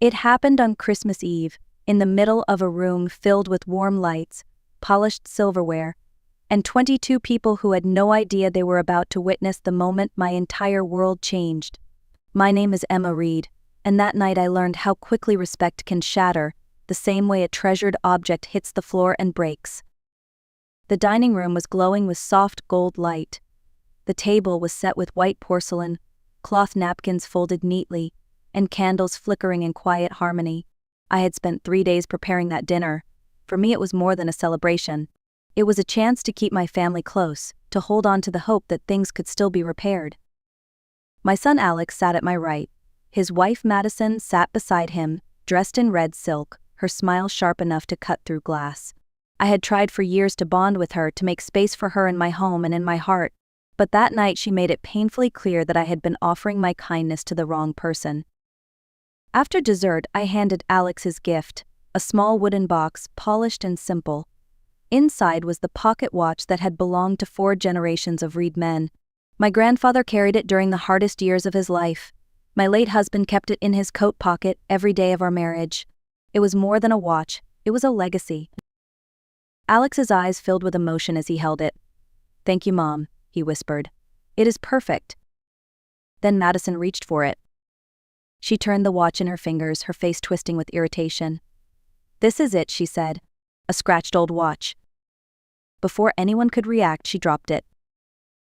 It happened on Christmas Eve, in the middle of a room filled with warm lights, polished silverware, and 22 people who had no idea they were about to witness the moment my entire world changed. My name is Emma Reed, and that night I learned how quickly respect can shatter, the same way a treasured object hits the floor and breaks. The dining room was glowing with soft gold light. The table was set with white porcelain, cloth napkins folded neatly, and candles flickering in quiet harmony. I had spent 3 days preparing that dinner. For me, it was more than a celebration. It was a chance to keep my family close, to hold on to the hope that things could still be repaired. My son Alex sat at my right. His wife Madison sat beside him, dressed in red silk, her smile sharp enough to cut through glass. I had tried for years to bond with her, to make space for her in my home and in my heart, but that night she made it painfully clear that I had been offering my kindness to the wrong person. After dessert, I handed Alex his gift, a small wooden box, polished and simple. Inside was the pocket watch that had belonged to 4 generations of Reed men. My grandfather carried it during the hardest years of his life. My late husband kept it in his coat pocket every day of our marriage. It was more than a watch, it was a legacy. Alex's eyes filled with emotion as he held it. "Thank you, Mom," he whispered. "It is perfect." Then Madison reached for it. She turned the watch in her fingers, her face twisting with irritation. "This is it," she said. "A scratched old watch." Before anyone could react, she dropped it.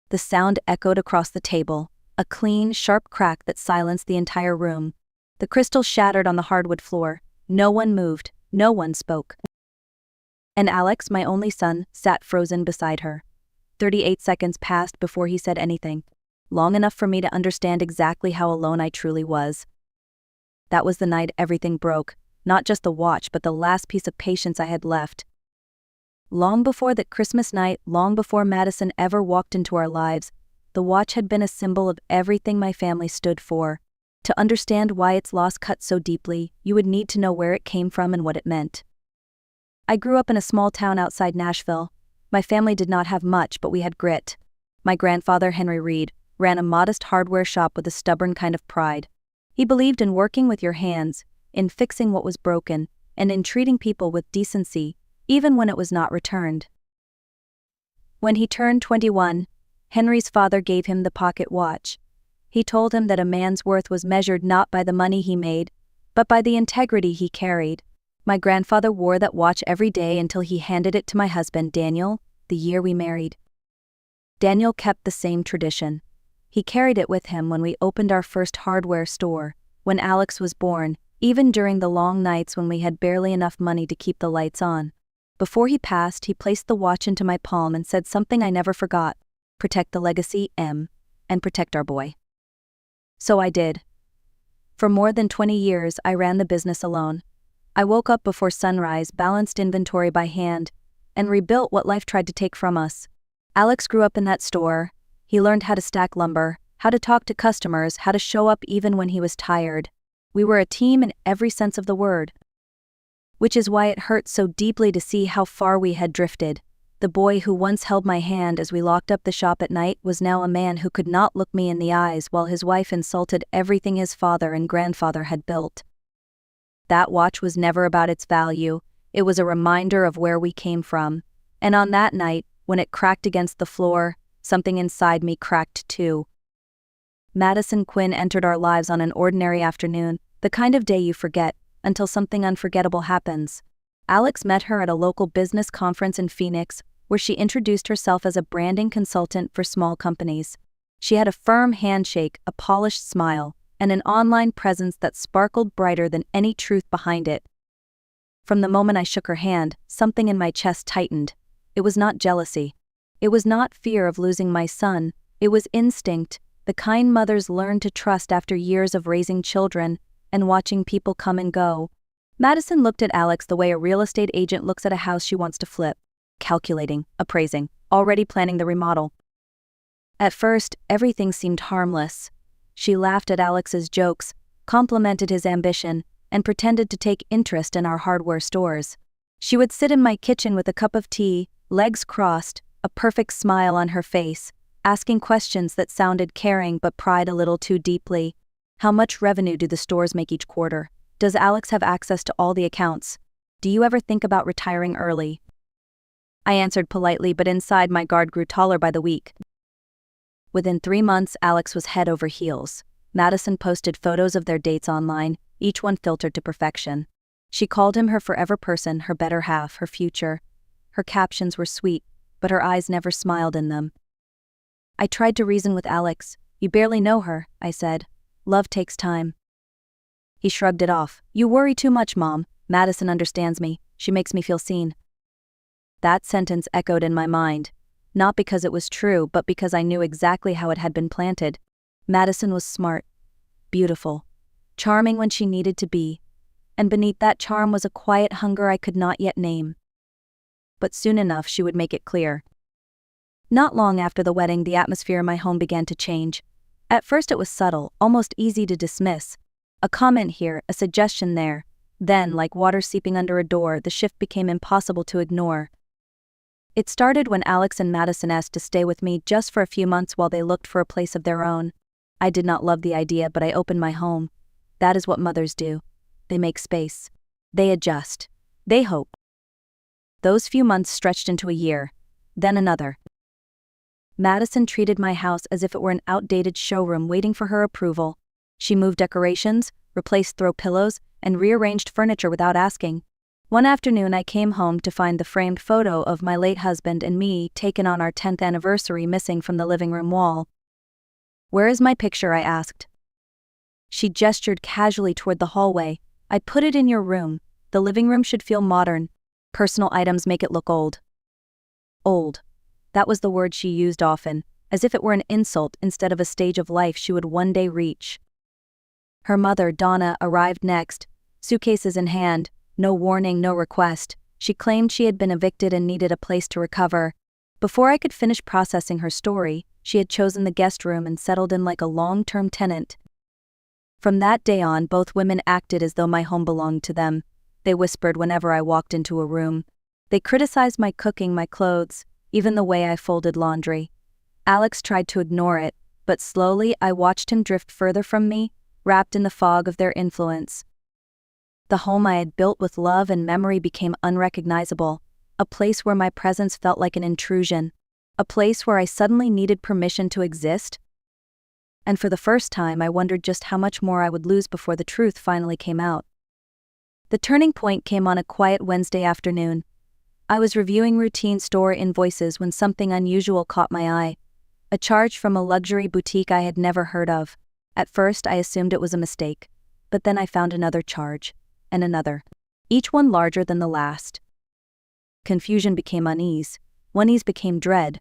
The sound echoed across the table, a clean, sharp crack that silenced the entire room. The crystal shattered on the hardwood floor. No one moved, no one spoke. And Alex, my only son, sat frozen beside her. 38 seconds passed before he said anything, long enough for me to understand exactly how alone I truly was. That was the night everything broke, not just the watch but the last piece of patience I had left. Long before that Christmas night, long before Madison ever walked into our lives, the watch had been a symbol of everything my family stood for. To understand why its loss cut so deeply, you would need to know where it came from and what it meant. I grew up in a small town outside Nashville. My family did not have much, but we had grit. My grandfather, Henry Reed, ran a modest hardware shop with a stubborn kind of pride. He believed in working with your hands, in fixing what was broken, and in treating people with decency, even when it was not returned. When he turned 21, Henry's father gave him the pocket watch. He told him that a man's worth was measured not by the money he made, but by the integrity he carried. My grandfather wore that watch every day until he handed it to my husband, Daniel, the year we married. Daniel kept the same tradition. He carried it with him when we opened our first hardware store, when Alex was born, even during the long nights when we had barely enough money to keep the lights on. Before he passed, he placed the watch into my palm and said something I never forgot: "Protect the legacy, Em, and protect our boy." So I did. For more than 20 years, I ran the business alone. I woke up before sunrise, balanced inventory by hand, and rebuilt what life tried to take from us. Alex grew up in that store. He learned how to stack lumber, how to talk to customers, how to show up even when he was tired. We were a team in every sense of the word. Which is why it hurt so deeply to see how far we had drifted. The boy who once held my hand as we locked up the shop at night was now a man who could not look me in the eyes while his wife insulted everything his father and grandfather had built. That watch was never about its value, it was a reminder of where we came from. And on that night, when it cracked against the floor, something inside me cracked too. Madison Quinn entered our lives on an ordinary afternoon, the kind of day you forget, until something unforgettable happens. Alex met her at a local business conference in Phoenix, where she introduced herself as a branding consultant for small companies. She had a firm handshake, a polished smile, and an online presence that sparkled brighter than any truth behind it. From the moment I shook her hand, something in my chest tightened. It was not jealousy. It was not fear of losing my son. It was instinct, the kind mothers learn to trust after years of raising children and watching people come and go. Madison looked at Alex the way a real estate agent looks at a house she wants to flip, calculating, appraising, already planning the remodel. At first, everything seemed harmless. She laughed at Alex's jokes, complimented his ambition, and pretended to take interest in our hardware stores. She would sit in my kitchen with a cup of tea, legs crossed, a perfect smile on her face, asking questions that sounded caring but pried a little too deeply. How much revenue do the stores make each quarter? Does Alex have access to all the accounts? Do you ever think about retiring early? I answered politely, but inside my guard grew taller by the week. Within 3 months, Alex was head over heels. Madison posted photos of their dates online, each one filtered to perfection. She called him her forever person, her better half, her future. Her captions were sweet, but her eyes never smiled in them. I tried to reason with Alex. You barely know her, I said. Love takes time. He shrugged it off. You worry too much, Mom. Madison understands me. She makes me feel seen. That sentence echoed in my mind, not because it was true, but because I knew exactly how it had been planted. Madison was smart, beautiful, charming when she needed to be, and beneath that charm was a quiet hunger I could not yet name. But soon enough she would make it clear. Not long after the wedding, the atmosphere in my home began to change. At first it was subtle, almost easy to dismiss. A comment here, a suggestion there. Then, like water seeping under a door, the shift became impossible to ignore. It started when Alex and Madison asked to stay with me just for a few months while they looked for a place of their own. I did not love the idea, but I opened my home. That is what mothers do. They make space. They adjust. They hope. Those few months stretched into a year, then another. Madison treated my house as if it were an outdated showroom waiting for her approval. She moved decorations, replaced throw pillows, and rearranged furniture without asking. One afternoon I came home to find the framed photo of my late husband and me taken on our 10th anniversary missing from the living room wall. Where is my picture? I asked. She gestured casually toward the hallway. I put it in your room. The living room should feel modern. Personal items make it look old. Old. That was the word she used often, as if it were an insult instead of a stage of life she would one day reach. Her mother, Donna, arrived next, suitcases in hand, no warning, no request. She claimed she had been evicted and needed a place to recover. Before I could finish processing her story, she had chosen the guest room and settled in like a long-term tenant. From that day on, both women acted as though my home belonged to them. They whispered whenever I walked into a room. They criticized my cooking, my clothes, even the way I folded laundry. Alex tried to ignore it, but slowly I watched him drift further from me, wrapped in the fog of their influence. The home I had built with love and memory became unrecognizable, a place where my presence felt like an intrusion, a place where I suddenly needed permission to exist. And for the first time I wondered just how much more I would lose before the truth finally came out. The turning point came on a quiet Wednesday afternoon. I was reviewing routine store invoices when something unusual caught my eye. A charge from a luxury boutique I had never heard of. At first I assumed it was a mistake, but then I found another charge, and another, each one larger than the last. Confusion became unease. Unease became dread.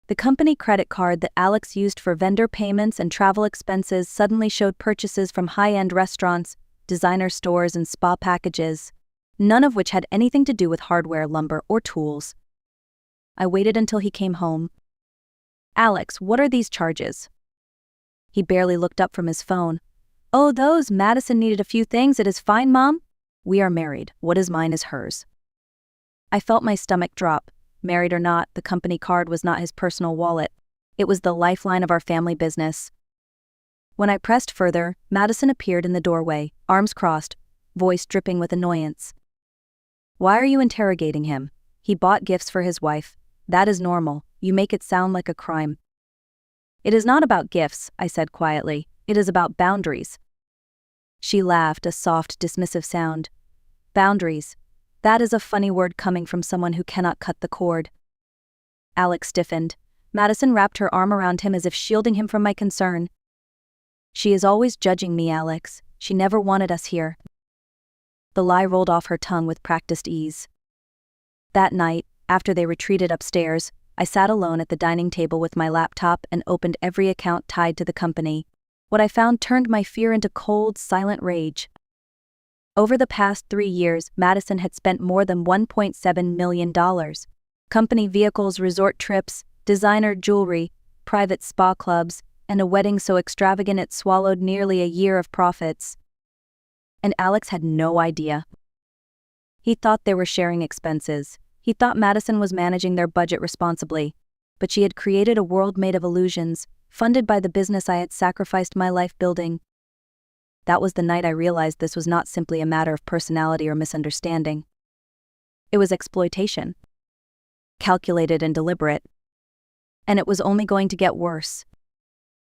The company credit card that Alex used for vendor payments and travel expenses suddenly showed purchases from high-end restaurants, designer stores, and spa packages, none of which had anything to do with hardware, lumber, or tools. I waited until he came home. Alex, what are these charges? He barely looked up from his phone. Oh, those, Madison needed a few things. It is fine, Mom. We are married. What is mine is hers. I felt my stomach drop. Married or not, the company card was not his personal wallet. It was the lifeline of our family business. When I pressed further, Madison appeared in the doorway, arms crossed, voice dripping with annoyance. Why are you interrogating him? He bought gifts for his wife. That is normal. You make it sound like a crime. It is not about gifts, I said quietly. It is about boundaries. She laughed, a soft, dismissive sound. Boundaries. That is a funny word coming from someone who cannot cut the cord. Alex stiffened. Madison wrapped her arm around him as if shielding him from my concern. She is always judging me, Alex. She never wanted us here. The lie rolled off her tongue with practiced ease. That night, after they retreated upstairs, I sat alone at the dining table with my laptop and opened every account tied to the company. What I found turned my fear into cold, silent rage. Over the past 3 years, Madison had spent more than $1.7 million. Company vehicles, resort trips, designer jewelry, private spa clubs, and a wedding so extravagant it swallowed nearly a year of profits. And Alex had no idea. He thought they were sharing expenses. He thought Madison was managing their budget responsibly. But she had created a world made of illusions, funded by the business I had sacrificed my life building. That was the night I realized this was not simply a matter of personality or misunderstanding. It was exploitation. Calculated and deliberate. And it was only going to get worse.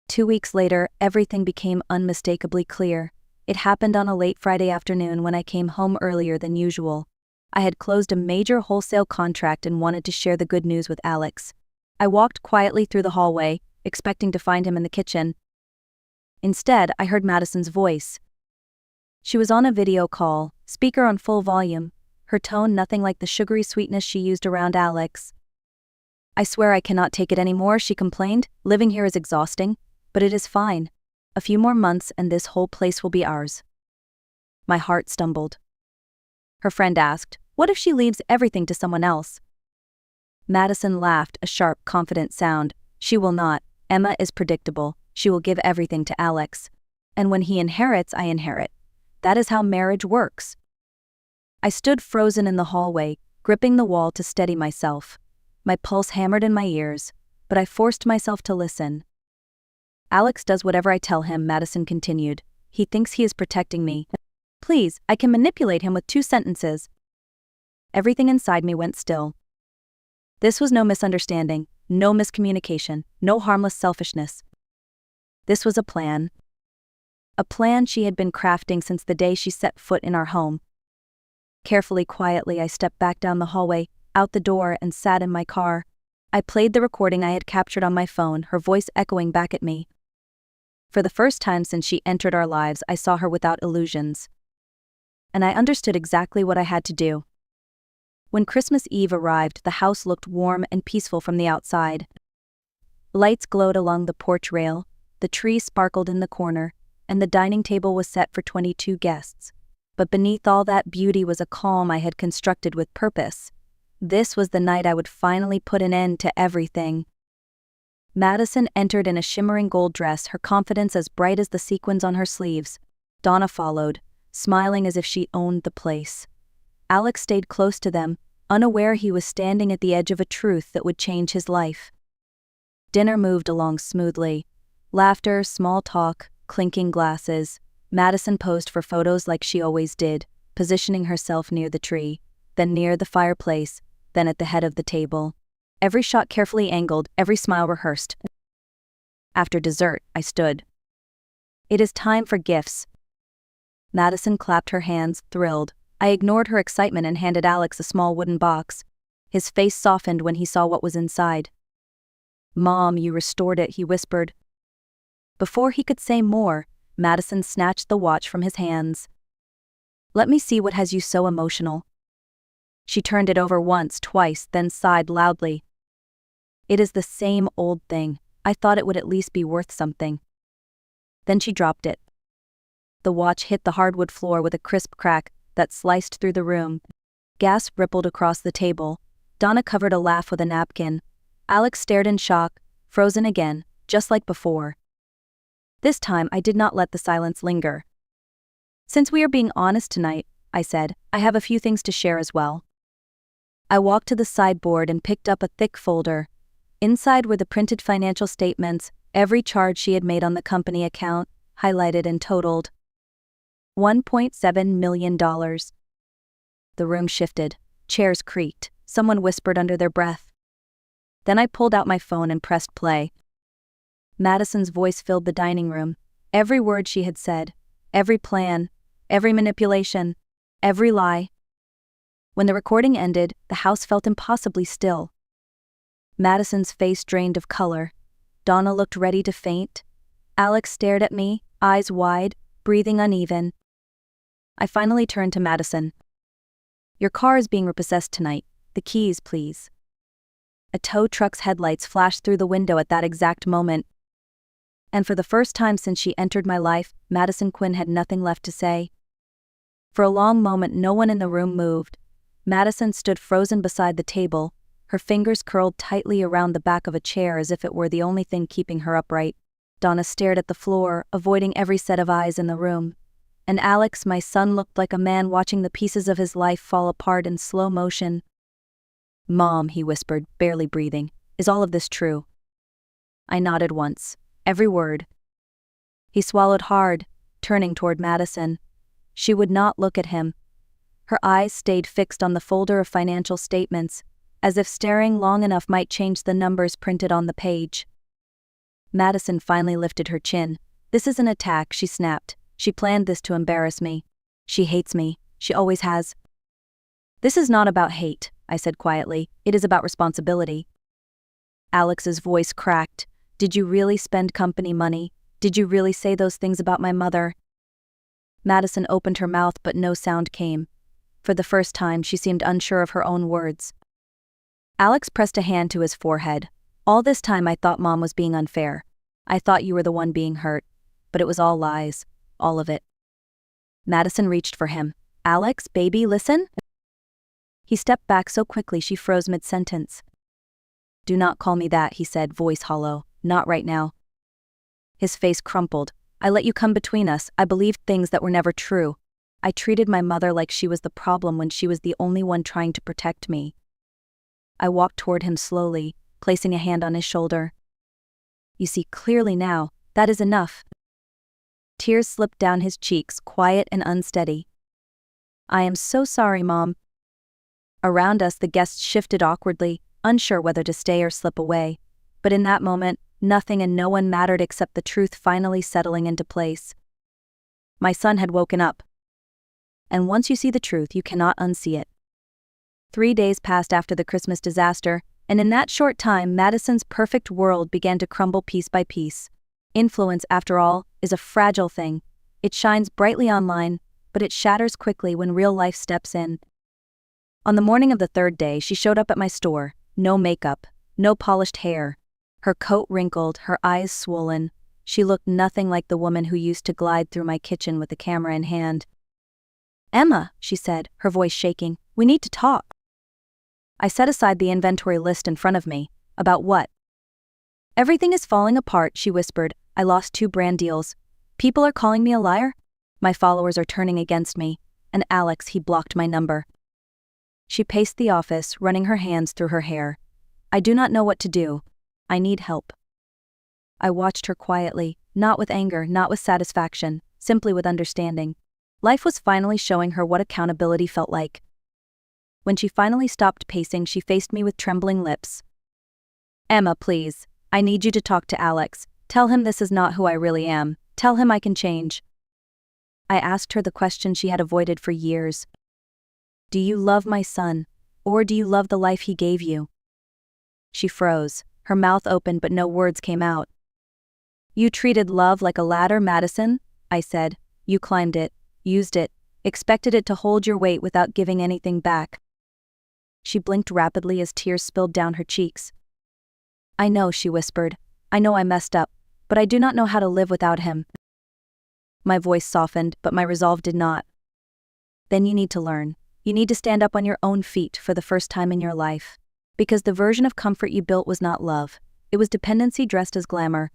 2 weeks later, everything became unmistakably clear. It happened on a late Friday afternoon when I came home earlier than usual. I had closed a major wholesale contract and wanted to share the good news with Alex. I walked quietly through the hallway, expecting to find him in the kitchen. Instead, I heard Madison's voice. She was on a video call, speaker on full volume, her tone nothing like the sugary sweetness she used around Alex. "I swear I cannot take it anymore," she complained. "Living here is exhausting, but it is fine. A few more months and this whole place will be ours." My heart stumbled. Her friend asked, "What if she leaves everything to someone else?" Madison laughed, a sharp, confident sound. "She will not. Emma is predictable. She will give everything to Alex. And when he inherits, I inherit. That is how marriage works." I stood frozen in the hallway, gripping the wall to steady myself. My pulse hammered in my ears, but I forced myself to listen. "Alex does whatever I tell him," Madison continued. "He thinks he is protecting me. Please, I can manipulate him with 2 sentences." Everything inside me went still. This was no misunderstanding, no miscommunication, no harmless selfishness. This was a plan. A plan she had been crafting since the day she set foot in our home. Carefully, quietly, I stepped back down the hallway, out the door, and sat in my car. I played the recording I had captured on my phone, her voice echoing back at me. For the first time since she entered our lives, I saw her without illusions. And I understood exactly what I had to do. When Christmas Eve arrived, the house looked warm and peaceful from the outside. Lights glowed along the porch rail, the tree sparkled in the corner, and the dining table was set for 22 guests. But beneath all that beauty was a calm I had constructed with purpose. This was the night I would finally put an end to everything. Madison entered in a shimmering gold dress, her confidence as bright as the sequins on her sleeves. Donna followed, smiling as if she owned the place. Alex stayed close to them, unaware he was standing at the edge of a truth that would change his life. Dinner moved along smoothly. Laughter, small talk, clinking glasses. Madison posed for photos like she always did, positioning herself near the tree, then near the fireplace, then at the head of the table. Every shot carefully angled, every smile rehearsed. After dessert, I stood. "It is time for gifts." Madison clapped her hands, thrilled. I ignored her excitement and handed Alex a small wooden box. His face softened when he saw what was inside. "Mom, you restored it," he whispered. Before he could say more, Madison snatched the watch from his hands. "Let me see what has you so emotional." She turned it over once, twice, then sighed loudly. "It is the same old thing. I thought it would at least be worth something." Then she dropped it. The watch hit the hardwood floor with a crisp crack that sliced through the room. Gas rippled across the table. Donna covered a laugh with a napkin. Alex stared in shock, frozen again, just like before. This time I did not let the silence linger. "Since we are being honest tonight," I said, "I have a few things to share as well." I walked to the sideboard and picked up a thick folder. Inside were the printed financial statements, every charge she had made on the company account, highlighted and totaled. $1.7 million. The room shifted. Chairs creaked. Someone whispered under their breath. Then I pulled out my phone and pressed play. Madison's voice filled the dining room. Every word she had said, every plan, every manipulation, every lie. When the recording ended, the house felt impossibly still. Madison's face drained of color. Donna looked ready to faint. Alex stared at me, eyes wide, breathing uneven. I finally turned to Madison. "Your car is being repossessed tonight. The keys, please." A tow truck's headlights flashed through the window at that exact moment. And for the first time since she entered my life, Madison Quinn had nothing left to say. For a long moment no one in the room moved. Madison stood frozen beside the table, her fingers curled tightly around the back of a chair as if it were the only thing keeping her upright. Donna stared at the floor, avoiding every set of eyes in the room. And Alex, my son, looked like a man watching the pieces of his life fall apart in slow motion. "Mom," he whispered, barely breathing, "is all of this true?" I nodded once. Every word. He swallowed hard, turning toward Madison. She would not look at him. Her eyes stayed fixed on the folder of financial statements, as if staring long enough might change the numbers printed on the page. Madison finally lifted her chin. "This is an attack," she snapped. "She planned this to embarrass me. She hates me. She always has." "This is not about hate," I said quietly. "It is about responsibility." Alex's voice cracked. "Did you really spend company money? Did you really say those things about my mother?" Madison opened her mouth but no sound came. For the first time, she seemed unsure of her own words. Alex pressed a hand to his forehead. "All this time I thought Mom was being unfair. I thought you were the one being hurt. But it was all lies. All of it." Madison reached for him. "Alex, baby, listen." He stepped back so quickly she froze mid-sentence. "Do not call me that," he said, voice hollow. "Not right now." His face crumpled. "I let you come between us. I believed things that were never true. I treated my mother like she was the problem when she was the only one trying to protect me." I walked toward him slowly, placing a hand on his shoulder. "You see clearly now. That is enough." Tears slipped down his cheeks, quiet and unsteady. "I am so sorry, Mom." Around us the guests shifted awkwardly, unsure whether to stay or slip away. But in that moment, nothing and no one mattered except the truth finally settling into place. My son had woken up. And once you see the truth, you cannot unsee it. 3 days passed after the Christmas disaster, and in that short time, Madison's perfect world began to crumble piece by piece. Influence, after all, is a fragile thing. It shines brightly online, but it shatters quickly when real life steps in. On the morning of the 3rd day, she showed up at my store. No makeup, no polished hair. Her coat wrinkled, her eyes swollen. She looked nothing like the woman who used to glide through my kitchen with a camera in hand. "Emma," she said, her voice shaking, "we need to talk." I set aside the inventory list in front of me. "About what?" "Everything is falling apart," she whispered. "I lost 2 brand deals. People are calling me a liar. My followers are turning against me. And Alex, he blocked my number." She paced the office, running her hands through her hair. "I do not know what to do. I need help." I watched her quietly, not with anger, not with satisfaction, simply with understanding. Life was finally showing her what accountability felt like. When she finally stopped pacing, she faced me with trembling lips. "Emma, please. I need you to talk to Alex. Tell him this is not who I really am. Tell him I can change." I asked her the question she had avoided for years. "Do you love my son? Or do you love the life he gave you?" She froze, her mouth opened but no words came out. "You treated love like a ladder, Madison," I said. "You climbed it, used it, expected it to hold your weight without giving anything back." She blinked rapidly as tears spilled down her cheeks. "I know," she whispered. "I know I messed up, but I do not know how to live without him." My voice softened, but my resolve did not. "Then you need to learn. You need to stand up on your own feet for the first time in your life. Because the version of comfort you built was not love. It was dependency dressed as glamour."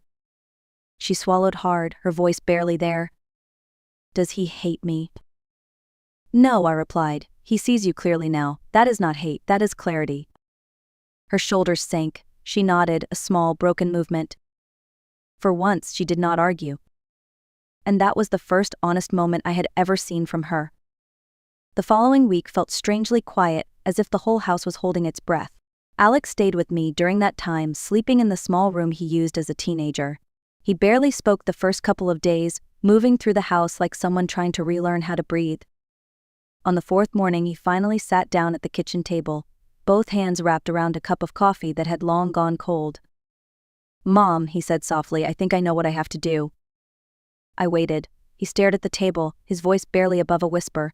She swallowed hard, her voice barely there. "Does he hate me?" "No," I replied. "He sees you clearly now. That is not hate, that is clarity." Her shoulders sank. She nodded, a small, broken movement. For once, she did not argue. And that was the first honest moment I had ever seen from her. The following week felt strangely quiet, as if the whole house was holding its breath. Alex stayed with me during that time, sleeping in the small room he used as a teenager. He barely spoke the first couple of days, moving through the house like someone trying to relearn how to breathe. On the 4th morning, he finally sat down at the kitchen table, both hands wrapped around a cup of coffee that had long gone cold. "Mom," he said softly, "I think I know what I have to do." I waited. He stared at the table, his voice barely above a whisper.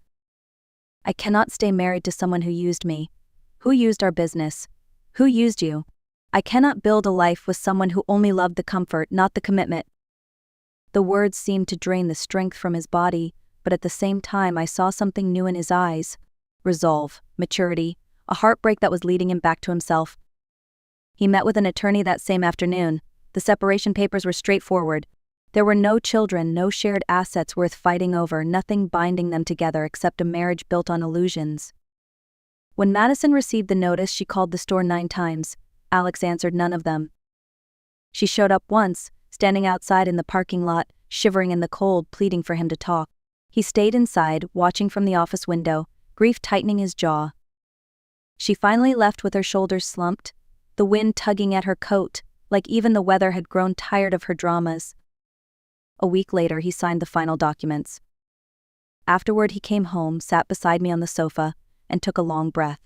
"I cannot stay married to someone who used me. Who used our business? Who used you? I cannot build a life with someone who only loved the comfort, not the commitment." The words seemed to drain the strength from his body, but at the same time I saw something new in his eyes. Resolve, maturity, a heartbreak that was leading him back to himself. He met with an attorney that same afternoon. The separation papers were straightforward. There were no children, no shared assets worth fighting over, nothing binding them together except a marriage built on illusions. When Madison received the notice, she called the store 9 times. Alex answered none of them. She showed up once, standing outside in the parking lot, shivering in the cold, pleading for him to talk. He stayed inside, watching from the office window, grief tightening his jaw. She finally left with her shoulders slumped, the wind tugging at her coat, like even the weather had grown tired of her dramas. A week later, he signed the final documents. Afterward, he came home, sat beside me on the sofa, and took a long breath.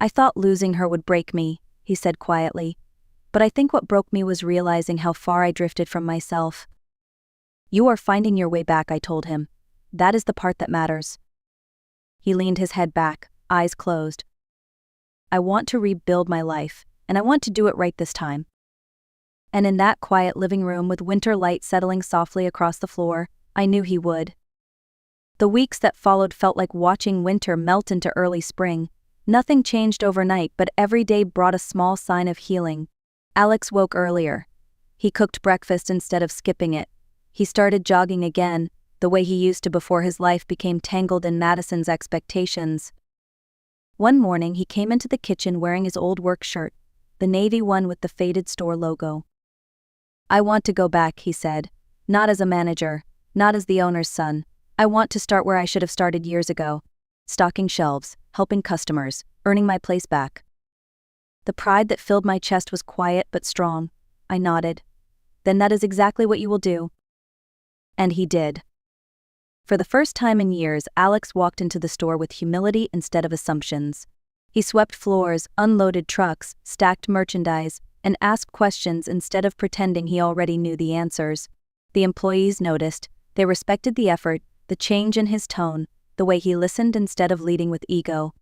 "I thought losing her would break me," he said quietly, "but I think what broke me was realizing how far I drifted from myself." "You are finding your way back," I told him. "That is the part that matters." He leaned his head back, eyes closed. "I want to rebuild my life, and I want to do it right this time." And in that quiet living room with winter light settling softly across the floor, I knew he would. The weeks that followed felt like watching winter melt into early spring. Nothing changed overnight, but every day brought a small sign of healing. Alex woke earlier. He cooked breakfast instead of skipping it. He started jogging again, the way he used to before his life became tangled in Madison's expectations. One morning he came into the kitchen wearing his old work shirt, the navy one with the faded store logo. "I want to go back," he said. "Not as a manager, not as the owner's son. I want to start where I should have started years ago. Stocking shelves, helping customers, earning my place back." The pride that filled my chest was quiet but strong. I nodded. "Then that is exactly what you will do." And he did. For the first time in years, Alex walked into the store with humility instead of assumptions. He swept floors, unloaded trucks, stacked merchandise, and asked questions instead of pretending he already knew the answers. The employees noticed. They respected the effort, the change in his tone, the way he listened instead of leading with ego.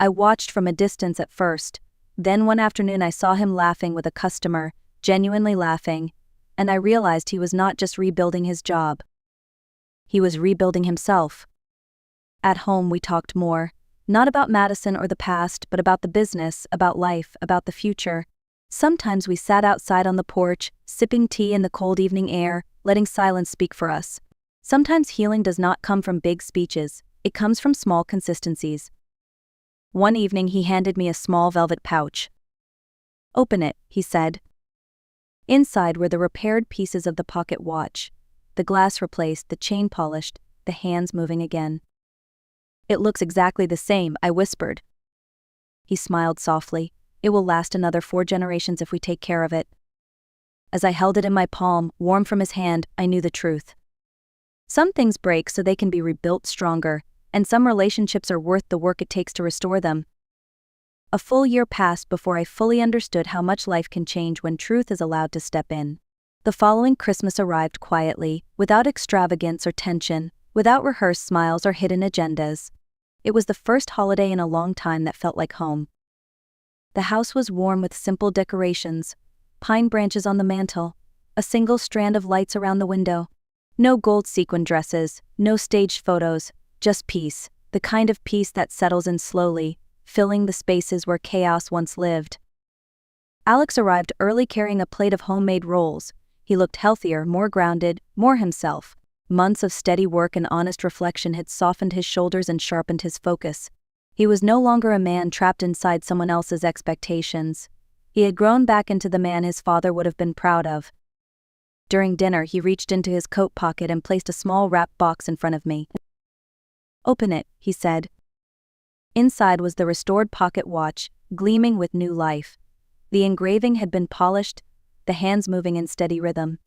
I watched from a distance at first. Then one afternoon I saw him laughing with a customer, genuinely laughing, and I realized he was not just rebuilding his job. He was rebuilding himself. At home we talked more, not about Madison or the past, but about the business, about life, about the future. Sometimes we sat outside on the porch, sipping tea in the cold evening air, letting silence speak for us. Sometimes healing does not come from big speeches, it comes from small consistencies. One evening he handed me a small velvet pouch. "Open it," he said. Inside were the repaired pieces of the pocket watch, the glass replaced, the chain polished, the hands moving again. "It looks exactly the same," I whispered. He smiled softly. "It will last another 4 generations if we take care of it." As I held it in my palm, warm from his hand, I knew the truth. Some things break so they can be rebuilt stronger, and some relationships are worth the work it takes to restore them. A full year passed before I fully understood how much life can change when truth is allowed to step in. The following Christmas arrived quietly, without extravagance or tension, without rehearsed smiles or hidden agendas. It was the first holiday in a long time that felt like home. The house was warm with simple decorations, pine branches on the mantel, a single strand of lights around the window. No gold sequin dresses, no staged photos, just peace, the kind of peace that settles in slowly, filling the spaces where chaos once lived. Alex arrived early carrying a plate of homemade rolls. He looked healthier, more grounded, more himself. Months of steady work and honest reflection had softened his shoulders and sharpened his focus. He was no longer a man trapped inside someone else's expectations. He had grown back into the man his father would have been proud of. During dinner, he reached into his coat pocket and placed a small wrapped box in front of me. "Open it," he said. Inside was the restored pocket watch, gleaming with new life. The engraving had been polished, the hands moving in steady rhythm.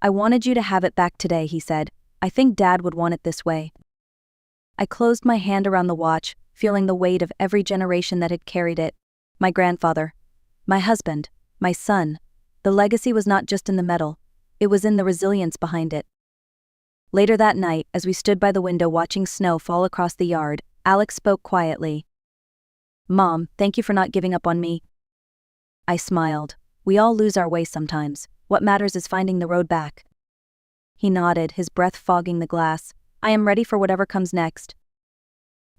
"I wanted you to have it back today," he said. "I think Dad would want it this way." I closed my hand around the watch, feeling the weight of every generation that had carried it. My grandfather, my husband, my son. The legacy was not just in the metal, it was in the resilience behind it. Later that night, as we stood by the window watching snow fall across the yard, Alex spoke quietly. "Mom, thank you for not giving up on me." I smiled. "We all lose our way sometimes. What matters is finding the road back." He nodded, his breath fogging the glass. "I am ready for whatever comes next."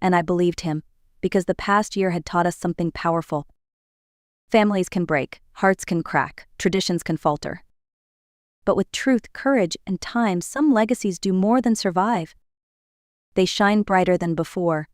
And I believed him, because the past year had taught us something powerful. Families can break, hearts can crack, traditions can falter. But with truth, courage, and time, some legacies do more than survive. They shine brighter than before,